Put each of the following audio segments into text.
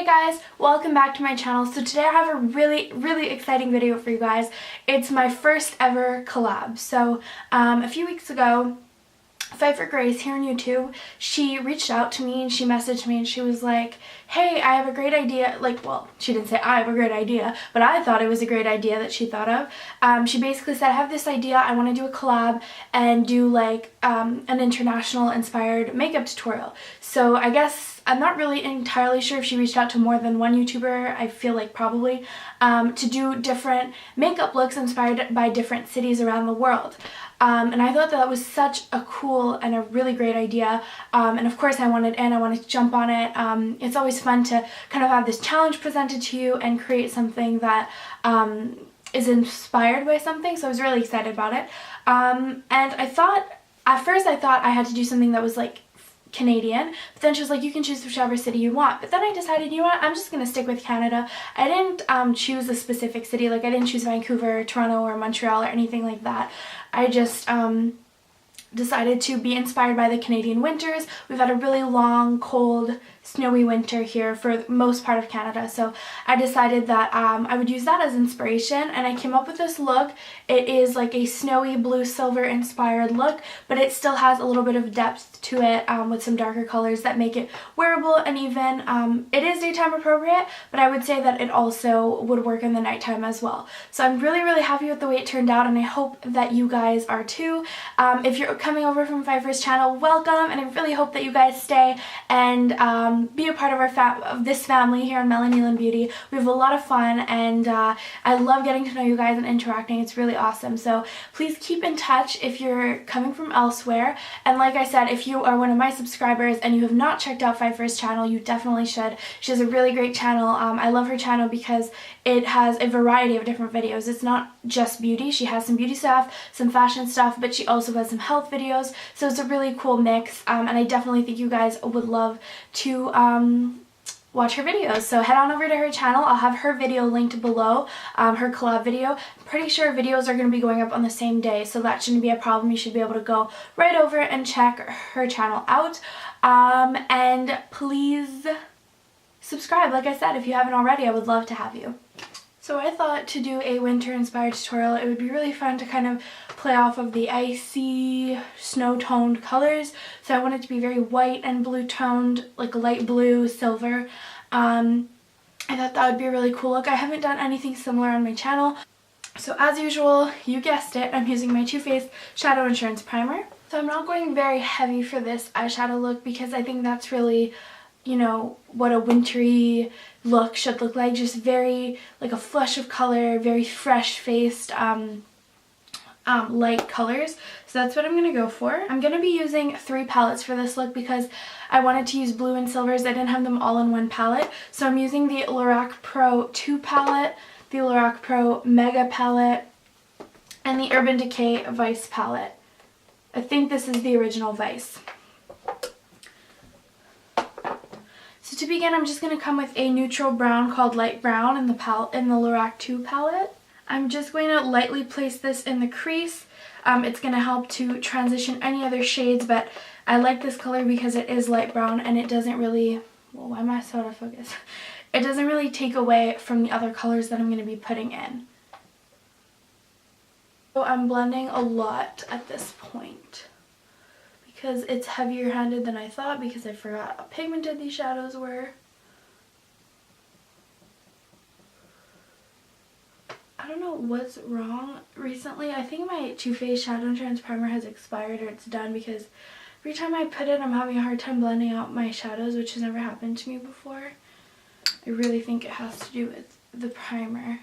guys, welcome back to my channel. So today I have a really exciting video for you guys. It's my first ever collab. So a few weeks ago, Pfeiffer Grace here on YouTube, she reached out to me and she messaged me and she was like, hey, I have a great idea. Like, well, she didn't say I have a great idea, but I thought it was a great idea that she thought of. She basically said, I have this idea, I want to do a collab and do like an international inspired makeup tutorial. So I guess I'm not really entirely sure if she reached out to more than one YouTuber, I feel like probably, to do different makeup looks inspired by different cities around the world. And I thought that was such a cool and a really great idea, and of course I wanted to jump on it. It's always fun to kind of have this challenge presented to you and create something that is inspired by something, so I was really excited about it. And at first I thought I had to do something that was like Canadian, but then she was like, you can choose whichever city you want. But then I decided, you know what, I'm just gonna stick with Canada. I didn't choose a specific city, like I didn't choose Vancouver, Toronto, or Montreal or anything like that. I just decided to be inspired by the Canadian winters. We've had a really long, cold, snowy winter here for the most part of Canada, so I decided that I would use that as inspiration, and I came up with this look. It is like a snowy blue silver inspired look, but it still has a little bit of depth to it with some darker colors that make it wearable, and even it is daytime appropriate, but I would say that it also would work in the nighttime as well. So I'm really happy with the way it turned out, and I hope that you guys are too. If you're coming over from Pfeiffer's channel, welcome, and I really hope that you guys stay and be a part of this family here on Melanie Lyne Beauty. We have a lot of fun, and I love getting to know you guys and interacting. It's really awesome. So please keep in touch if you're coming from elsewhere. And like I said, if you are one of my subscribers and you have not checked out Pfeiffer's channel, you definitely should. She has a really great channel. I love her channel because it has a variety of different videos. It's not just beauty. She has some beauty stuff, some fashion stuff, but she also has some health videos. So it's a really cool mix, and I definitely think you guys would love to watch her videos. So head on over to her channel. I'll have her video linked below, her collab video. I'm pretty sure videos are going to be going up on the same day, so that shouldn't be a problem. You should be able to go right over and check her channel out. And please subscribe. Like I said, if you haven't already, I would love to have you. So I thought to do a winter inspired tutorial, it would be really fun to kind of play off of the icy, snow toned colors. So I want it to be very white and blue toned, like light blue, silver. I thought that would be a really cool look. I haven't done anything similar on my channel. So as usual, you guessed it, I'm using my Too Faced Shadow Insurance Primer. So I'm not going very heavy for this eyeshadow look because I think that's really, you know, what a wintry look should look like. Just very, like a flush of color, very fresh faced, light colors. So that's what I'm going to go for. I'm going to be using 3 palettes for this look because I wanted to use blue and silvers. I didn't have them all in one palette. So I'm using the Lorac Pro 2 palette, the Lorac Pro Mega palette, and the Urban Decay Vice palette. I think this is the original Vice. So to begin, I'm just going to come with a neutral brown called Light Brown in the Lorac 2 palette. I'm just going to lightly place this in the crease. It's going to help to transition any other shades, but I like this color because it is light brown and it doesn't really, well, why am I so out of focus? It doesn't really take away from the other colors that I'm going to be putting in. So I'm blending a lot at this point, because it's heavier handed than I thought because I forgot how pigmented these shadows were. I don't know what's wrong recently. I think my Too Faced Shadow Insurance Primer has expired or it's done because every time I put it I'm having a hard time blending out my shadows, which has never happened to me before. I really think it has to do with the primer.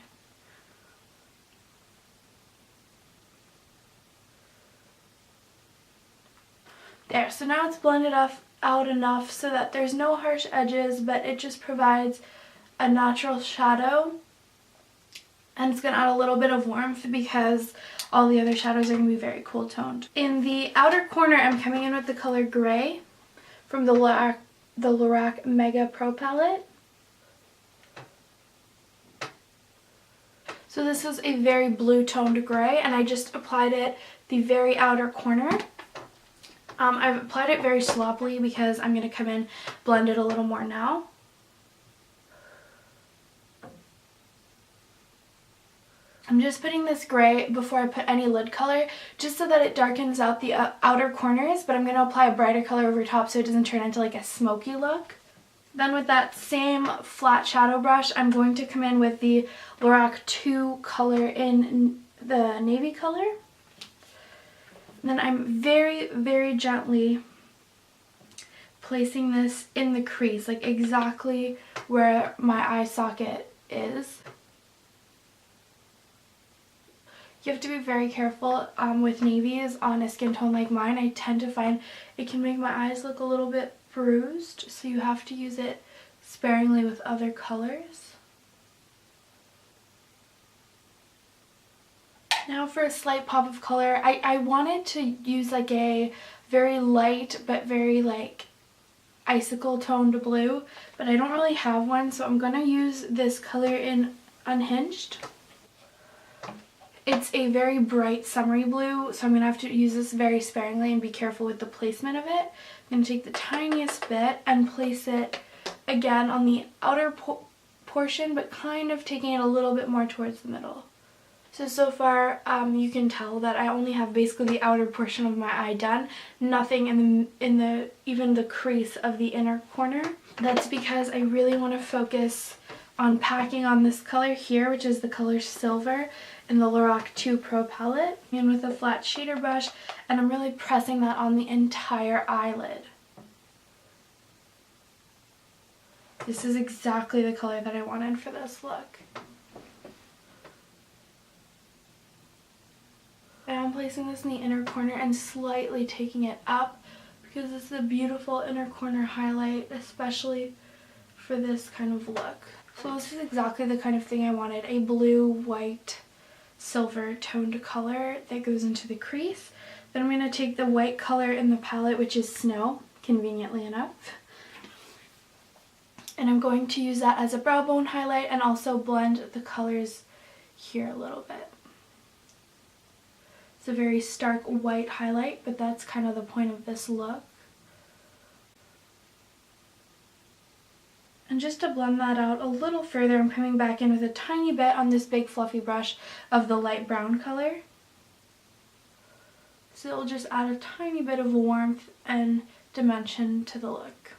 There, so now it's blended out enough so that there's no harsh edges, but it just provides a natural shadow. And it's going to add a little bit of warmth because all the other shadows are going to be very cool toned. In the outer corner, I'm coming in with the color Gray from the Lorac Mega Pro palette. So this is a very blue toned gray, and I just applied it the very outer corner. I've applied it very sloppily because I'm going to come in, blend it a little more now. I'm just putting this gray before I put any lid color, just so that it darkens out the outer corners, but I'm going to apply a brighter color over top so it doesn't turn into like a smoky look. Then with that same flat shadow brush, I'm going to come in with the Lorac 2 color in the navy color. And then I'm very, very gently placing this in the crease, like exactly where my eye socket is. You have to be very careful with navies on a skin tone like mine. I tend to find it can make my eyes look a little bit bruised, so you have to use it sparingly with other colors. Now for a slight pop of color, I wanted to use like a very light but very like icicle toned blue, but I don't really have one, so I'm going to use this color in Unhinged. It's a very bright summery blue, so I'm going to have to use this very sparingly and be careful with the placement of it. I'm going to take the tiniest bit and place it again on the outer portion, but kind of taking it a little bit more towards the middle. So far you can tell that I only have basically the outer portion of my eye done, nothing in even the crease of the inner corner. That's because I really want to focus on packing on this color here, which is the color Silver in the Lorac 2 Pro palette, and with a flat shader brush, and I'm really pressing that on the entire eyelid. This is exactly the color that I wanted for this look. And I'm placing this in the inner corner and slightly taking it up because it's a beautiful inner corner highlight, especially for this kind of look. So this is exactly the kind of thing I wanted, a blue, white, silver toned color that goes into the crease. Then I'm going to take the white color in the palette, which is Snow, conveniently enough. And I'm going to use that as a brow bone highlight and also blend the colors here a little bit. It's a very stark white highlight, but that's kind of the point of this look. And just to blend that out a little further, I'm coming back in with a tiny bit on this big fluffy brush of the light brown color. So it'll just add a tiny bit of warmth and dimension to the look.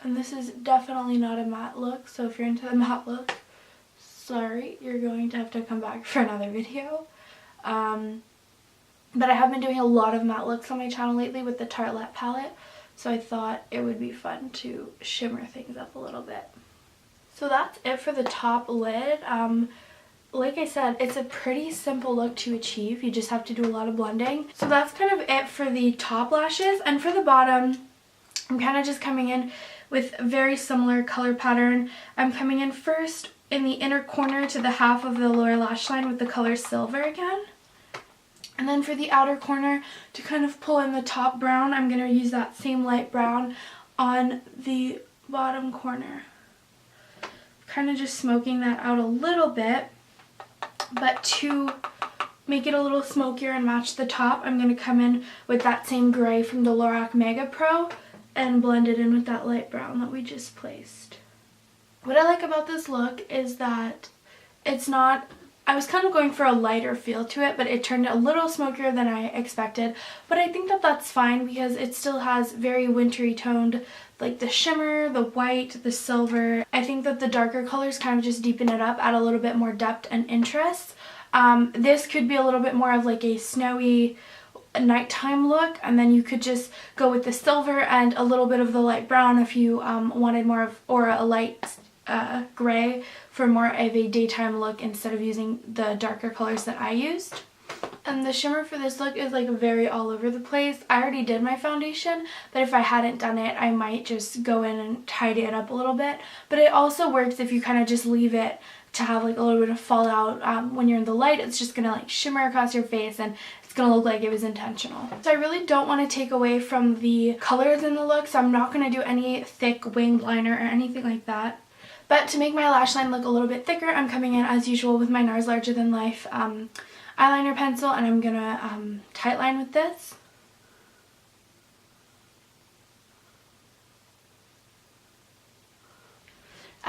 And this is definitely not a matte look, so if you're into the matte look, sorry, you're going to have to come back for another video. But I have been doing a lot of matte looks on my channel lately with the Tartelette palette, so I thought it would be fun to shimmer things up a little bit. So that's it for the top lid. Like I said, it's a pretty simple look to achieve. You just have to do a lot of blending. So that's kind of it for the top lashes. And for the bottom, I'm kind of just coming in with a very similar color pattern. I'm coming in first in the inner corner to the half of the lower lash line with the color Silver again. And then for the outer corner, to kind of pull in the top brown, I'm going to use that same light brown on the bottom corner. Kind of just smoking that out a little bit, but to make it a little smokier and match the top, I'm going to come in with that same gray from the Lorac Mega Pro and blend it in with that light brown that we just placed. What I like about this look is that it's not, I was kind of going for a lighter feel to it, but it turned a little smokier than I expected. But I think that that's fine because it still has very wintry toned, like the shimmer, the white, the silver. I think that the darker colors kind of just deepen it up, add a little bit more depth and interest. This could be a little bit more of like a snowy nighttime look, and then you could just go with the silver and a little bit of the light brown if you wanted more of, or a light gray for more of a daytime look instead of using the darker colors that I used. And the shimmer for this look is like very all over the place. I already did my foundation, but if I hadn't done it, I might just go in and tidy it up a little bit. But it also works if you kind of just leave it to have like a little bit of fallout when you're in the light. It's just gonna like shimmer across your face and it's gonna look like it was intentional. So I really don't want to take away from the colors in the look, so I'm not gonna do any thick winged liner or anything like that. But to make my lash line look a little bit thicker, I'm coming in as usual with my NARS Larger Than Life eyeliner pencil, and I'm gonna tight line with this.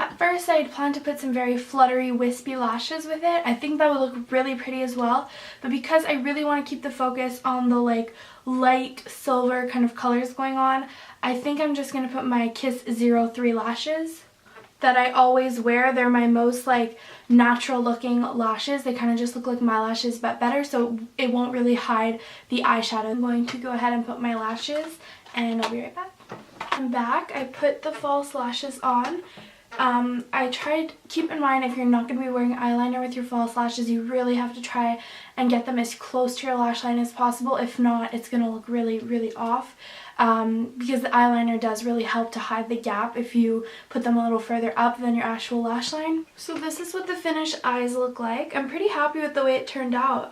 At first I had planned to put some very fluttery, wispy lashes with it. I think that would look really pretty as well. But because I really want to keep the focus on the like light silver kind of colors going on, I think I'm just going to put my Kiss 03 lashes that I always wear. They're my most like natural looking lashes. They kind of just look like my lashes but better, so it won't really hide the eyeshadow. I'm going to go ahead and put my lashes and I'll be right back. I'm back. I put the false lashes on. I tried, keep in mind if you're not going to be wearing eyeliner with your false lashes, you really have to try and get them as close to your lash line as possible. If not, it's going to look really, really off. Because the eyeliner does really help to hide the gap if you put them a little further up than your actual lash line. So this is what the finished eyes look like. I'm pretty happy with the way it turned out.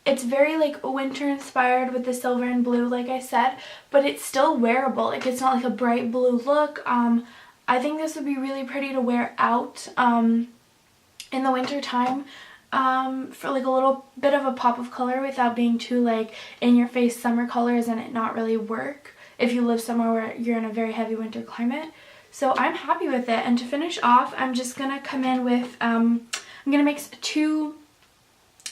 It's very like winter inspired with the silver and blue like I said, but it's still wearable. Like it's not like a bright blue look. I think this would be really pretty to wear out in the winter time. For like a little bit of a pop of color without being too like in your face summer colors and it not really work if you live somewhere where you're in a very heavy winter climate. So I'm happy with it. And to finish off, I'm just gonna come in with I'm gonna mix 2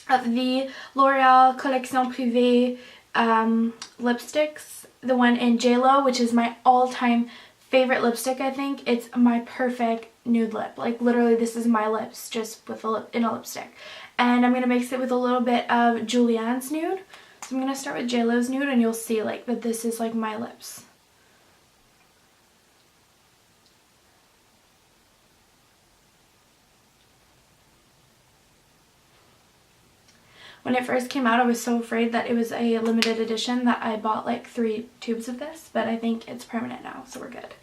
of the L'Oreal Collection Privée lipsticks. The one in JLo, which is my all-time favorite lipstick. I think it's my perfect nude lip. Like literally this is my lips just with a lip in a lipstick. And I'm going to mix it with a little bit of Julianne's nude. So I'm going to start with JLo's nude and you'll see like that this is like my lips. When it first came out, I was so afraid that it was a limited edition that I bought like 3 tubes of this, but I think it's permanent now, so we're good.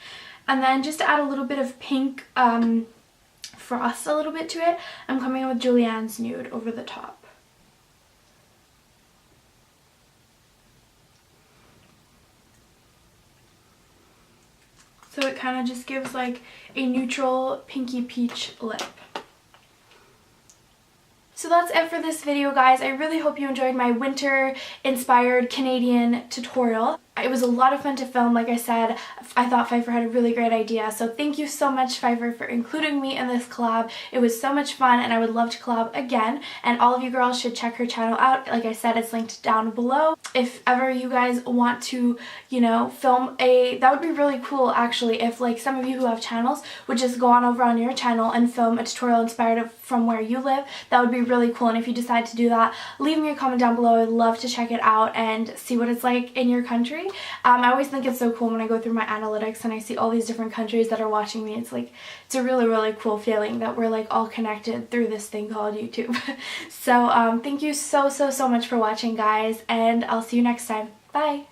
And then just to add a little bit of pink frost a little bit to it, I'm coming in with Julianne's nude over the top. So it kind of just gives like a neutral pinky peach lip. So that's it for this video, guys. I really hope you enjoyed my winter inspired Canadian tutorial. It was a lot of fun to film. Like I said, I thought Pfeiffer had a really great idea, so thank you so much, Pfeiffer, for including me in this collab. It was so much fun and I would love to collab again, and all of you girls should check her channel out. Like I said, it's linked down below. If ever you guys want to, you know, film that would be really cool actually, if like some of you who have channels would just go on over on your channel and film a tutorial inspired from where you live. That would be really cool, and if you decide to do that, leave me a comment down below. I'd love to check it out and see what it's like in your country. I always think it's so cool when I go through my analytics and I see all these different countries that are watching me. It's like, it's a really, really cool feeling that we're like all connected through this thing called YouTube. So thank you so much for watching, guys, and I'll see you next time. Bye!